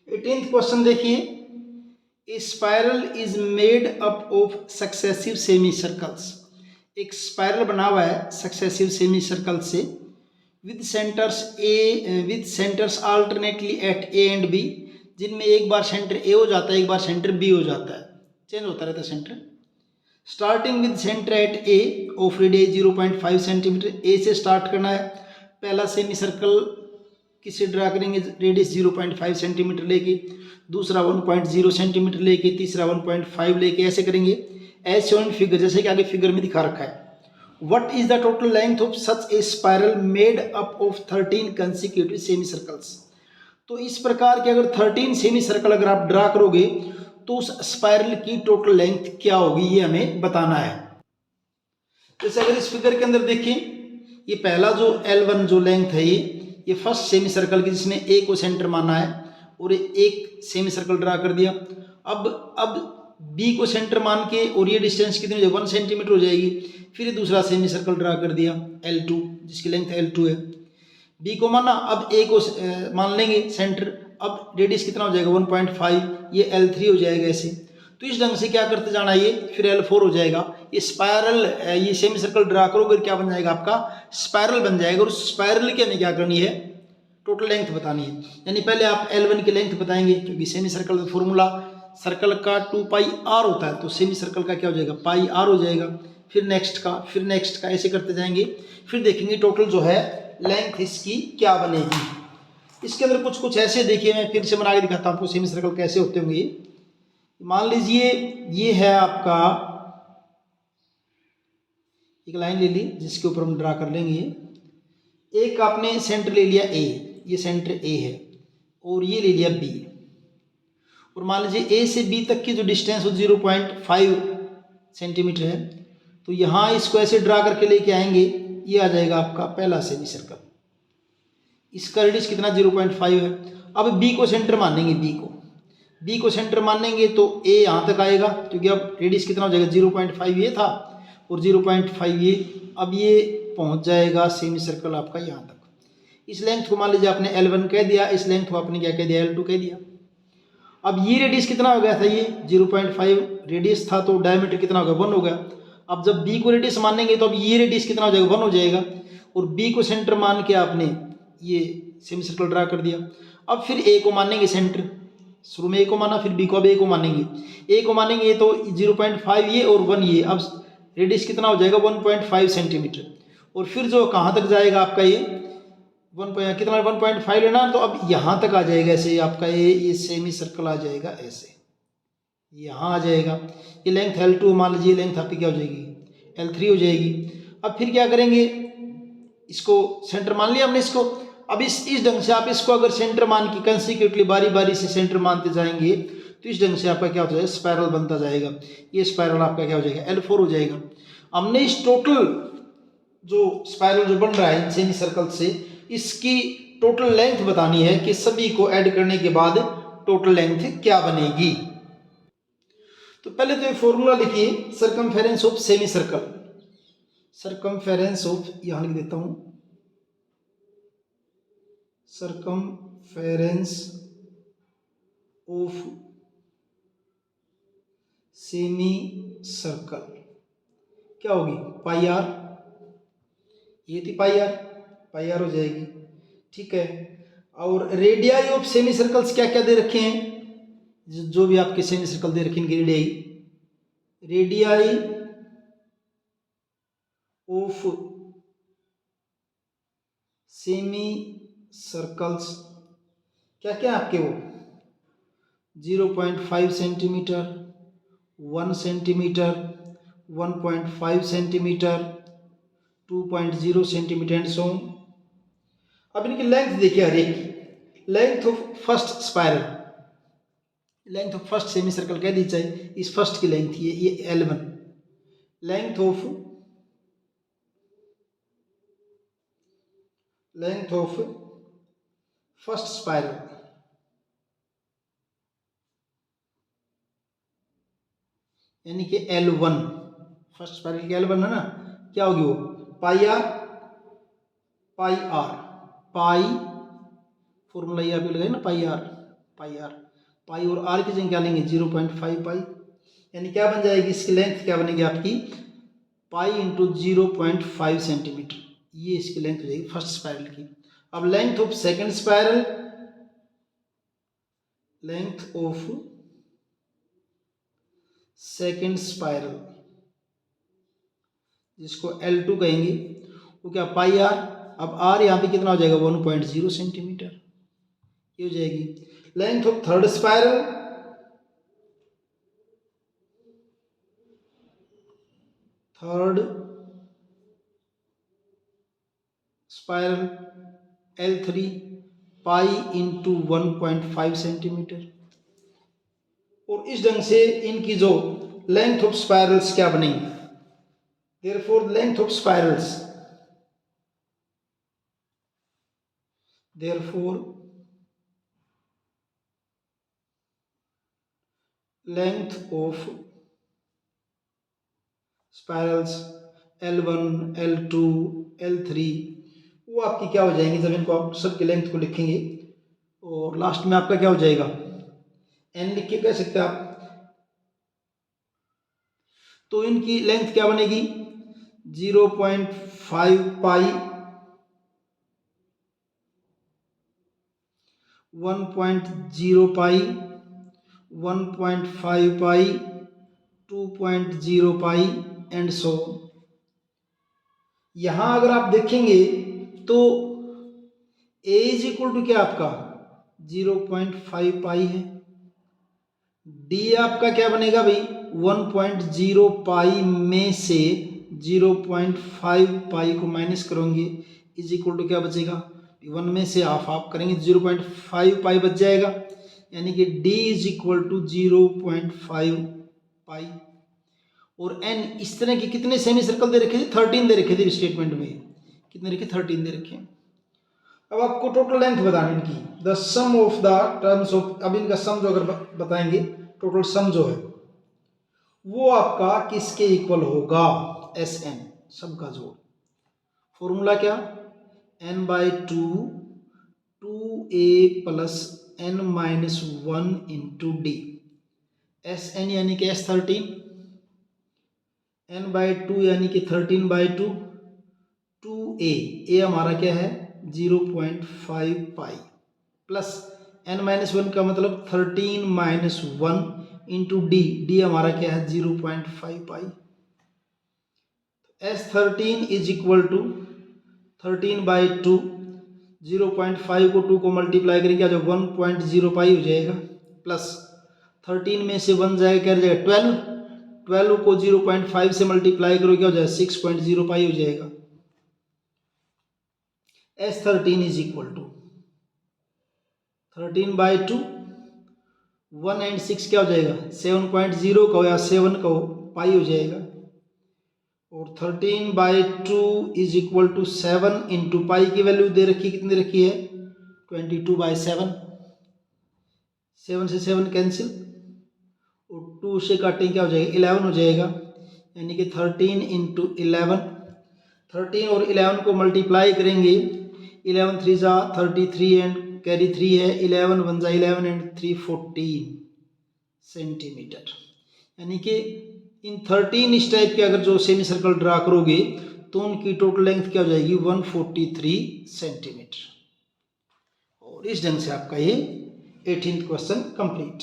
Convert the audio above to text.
18th question देखिए, a spiral is made up of successive semi circles. एक spiral बना हुआ है सक्सेसिव सेमी सर्कल से with centres alternately at A and B, जिनमें एक बार सेंटर ए हो जाता है, एक बार सेंटर बी हो जाता है, चेंज होता रहता है centre. Starting with centre at A of radius 0.5 centimetre, A से स्टार्ट करना है। पहला सेमी सर्कल किसे ड्रा करेंगे, रेडियस 0.5 सेंटीमीटर लेके, दूसरा 1.0 सेंटीमीटर लेके, तीसरा 1.5 लेके, ऐसे करेंगे एज शोन फिगर, जैसे कि आगे फिगर में दिखा रखा है। What is the total length of such A spiral made up of 13 consecutive semi circles. तो इस प्रकार के अगर 13 सेमी सर्कल अगर आप ड्रा करोगे तो उस स्पाइरल की टोटल लेंथ क्या होगी, ये हमें बताना है। जैसे अगर इस फिगर के अंदर देखें, ये पहला जो L1 जो लेंथ है, ये फर्स्ट सेमी सर्कल की, जिसने ए को सेंटर माना है और एक सेमी सर्कल ड्रा कर दिया। अब बी को सेंटर मान के, और ये डिस्टेंस कितनी हो जाएगी, 1 सेंटीमीटर हो जाएगी। फिर दूसरा सेमी सर्कल ड्रा कर दिया L2, जिसकी लेंथ L2 है। बी को माना, अब ए को मान लेंगे सेंटर, अब रेडियस कितना हो जाएगा 1.5, ये L3 हो जाएगा ऐसे। तो इस ढंग से क्या करते जाना, ये फिर L4 हो जाएगा। ये स्पायरल, ये सेमी सर्कल ड्रा करोगे क्या बन जाएगा, आपका स्पायरल बन जाएगा। और उस स्पायरल की हमें क्या करनी है, टोटल लेंथ बतानी है। यानी पहले आप L1 की लेंथ बताएंगे, क्योंकि सेमी सर्कल का फॉर्मूला सर्कल का 2πr होता है, तो सेमी सर्कल का क्या हो जाएगा, πr हो जाएगा। फिर नेक्स्ट का ऐसे करते जाएंगे। फिर देखेंगे टोटल जो है लेंथ इसकी क्या बनेगी। इसके अंदर कुछ ऐसे देखिए, मैं फिर से बना के दिखाता हूँ आपको सेमी सर्कल कैसे होते होंगे। मान लीजिए ये है आपका, एक लाइन ले ली जिसके ऊपर हम ड्रा कर लेंगे। एक आपने सेंटर ले लिया ए, ये सेंटर ए है, और ये ले लिया बी, और मान लीजिए ए से बी तक की जो डिस्टेंस हो 0.5 सेंटीमीटर है। तो यहाँ इसको ऐसे ड्रा करके लेके आएंगे, ये आ जाएगा आपका पहला सेमी सर्कल। इसका रेडियस कितना 0.5 है। अब बी को सेंटर मानेंगे, बी को सेंटर मानेंगे तो ए यहाँ तक आएगा, क्योंकि अब रेडियस कितना हो जाएगा 0.5 ये था और 0.5 ये। अब ये पहुँच जाएगा सेमी सर्कल आपका यहाँ तक। इस लेंथ को मान लीजिए आपने L1 कह दिया, इस लेंथ को आपने क्या कह दिया, L2 कह दिया। अब ये रेडियस कितना हो गया था, ये 0.5 रेडियस था, तो डायमीटर कितना हो गया, 1 हो गया। अब जब बी को रेडियस मानेंगे तो अब ये रेडियस कितना हो जाएगा, 1 हो जाएगा। और बी को सेंटर मान के आपने ये सेमी सर्कल ड्रा कर दिया। अब फिर ए को मानेंगे सेंटर, शुरू में ए को माना, फिर बी को, अब ए को मानेंगे। ए को मानेंगे तो 0.5 ये और 1 ये, अब रेडियस कितना हो जाएगा 1.5 सेंटीमीटर। और फिर जो कहाँ तक जाएगा आपका ये 1.5 लेना, तो अब यहाँ तक आ जाएगा ऐसे आपका ये सेमी सर्कल आ जाएगा ऐसे, यहाँ आ जाएगा। ये लेंथ L2 मान लीजिए, लेंथ आपकी क्या हो जाएगी, L3 हो जाएगी। अब फिर क्या करेंगे, इसको सेंटर मान लिया हमने इसको। अब इस ढंग से आप इसको अगर सेंटर मान के कंसिक्यूटिवली बारी बारी से सेंटर मानते जाएंगे तो इस ढंग से आपका क्या हो जाएगा, स्पाइरल बनता जाएगा। ये स्पाइरल आपका क्या हो जाएगा, L4 हो जाएगा। हमने इस टोटल जो स्पाइरल जो बन रहा है सेमी सर्कल से, इसकी टोटल लेंथ बतानी है कि सभी को ऐड करने के बाद टोटल लेंथ क्या बनेगी। तो पहले तो ये फॉर्मूला लिखिए, circumference of semi circle. Circumference of, यहां लिख देता हूं, सर्कमफेरेंस ऑफ सेमी सर्कल क्या होगी, πr। ये थी πr हो जाएगी, ठीक है। और रेडियाई ऑफ सेमी सर्कल्स क्या क्या दे रखे हैं, जो भी आपके सेमी सर्कल दे रखे हैं रेडियाई ऑफ सेमी सर्कल्स क्या क्या आपके, वो 0.5 centimetre, 1 centimetre, 1.5 centimetre, 2.0 centimetre and so. अब इनकी लेंथ देखिए, हर एक की length of first spiral, length of first semi circle कह दी जाए, इस फर्स्ट की लेंथ ये L1। Length of first spiral यानी कि L1, फर्स्ट स्पाइरल की L1 है ना, क्या होगी वो, πr, पाई फॉर्मूला ये आप लगाए ना, πr पाई आर। पाई और आर की जगह क्या लेंगे 0.5 पाई, यानी क्या बन जाएगी इसकी लेंथ, क्या बनेगी आपकी पाई इंटू 0.5 सेंटीमीटर, ये इसकी लेंथ हो जाएगी फर्स्ट स्पाइरल की। अब length of second spiral, length of second spiral जिसको L2 कहेंगे, वो क्या पाई आर। अब आर यहाँ पे कितना हो जाएगा 1.0 सेंटीमीटर, ये हो जाएगी। Length of third spiral, third spiral L3 pi into 1.5 centimetre. और इस ढंग से इनकी जो लेंथ ऑफ स्पाइरल्स क्या बनेंगी, therefore length of spirals, therefore length of spirals L1 L2 L3 वो आपकी क्या हो जाएंगी, जब इनको आप सबकी लेंथ को लिखेंगे और लास्ट में आपका क्या हो जाएगा n लिख के कह सकते हैं आप। तो इनकी लेंथ क्या बनेगी 0.5 पाई, 1.0 पाई, 1.5 पाई, 2.0 पाई एंड सो। यहां अगर आप देखेंगे तो a इज इक्वल टू क्या आपका 0.5 पाई है, d आपका क्या बनेगा भाई 1.0 पाई में से 0.5 पाई को माइनस करोगे इज इक्वल टू क्या बचेगा 1 में से हाफ करेंगे 0.5 पाई बच जाएगा, यानी कि d इज इक्वल टू 0.5 पाई। और n इस तरह के कितने सेमी सर्कल दे रखे थे 13 दे रखे थे स्टेटमेंट में, कितने रखे 13 दे रखे। अब आपको टोटल लेंथ बतानी इनकी, the sum of the terms of, अब इनका सम जो अगर बताएंगे टोटल सम जो है वो आपका किसके इक्वल होगा Sn, सब का जोड़। फॉर्मूला क्या n/2 2a plus n minus 1 into D. Sn यानी कि S13, n/2 यानी कि 13/2, 2a हमारा क्या है 0.5 पाई प्लस n-1 का मतलब 13 माइनस 1 इंटू डी हमारा क्या है 0.5 पाई। S13 इज इक्वल टू 13/2, 0.5 को 2 को मल्टीप्लाई करेंगे क्या जो 1.0 पाई हो जाएगा, प्लस 13 में से 1 जाएगा क्या जाएगा 12, 12 को 0.5 से मल्टीप्लाई करो क्या हो जाएगा 6.0 पाई हो जाएगा। S13 is equal to 13/2, 1 and 6 क्या हो जाएगा 7.0 का हो या 7 का हो पाई हो जाएगा। और 13/2 is equal to 7 into pi की वैल्यू दे रखी कितनी रखी है 22/7, 7 से 7 कैंसिल और 2 से काटेंगे क्या हो जाएगा 11 हो जाएगा, यानी कि 13 इंटू 11, 13 और 11 को मल्टीप्लाई करेंगे 11 3 जा 33 एंड कैरी 3 है 11 1 जा 11 एंड 3 14 सेंटीमीटर। यानी कि इन 13 इस टाइप के अगर जो सेमी सर्कल ड्रा करोगे तो उनकी टोटल लेंथ क्या हो जाएगी 143 सेंटीमीटर। और इस ढंग से आपका ये 18th क्वेश्चन कंप्लीट।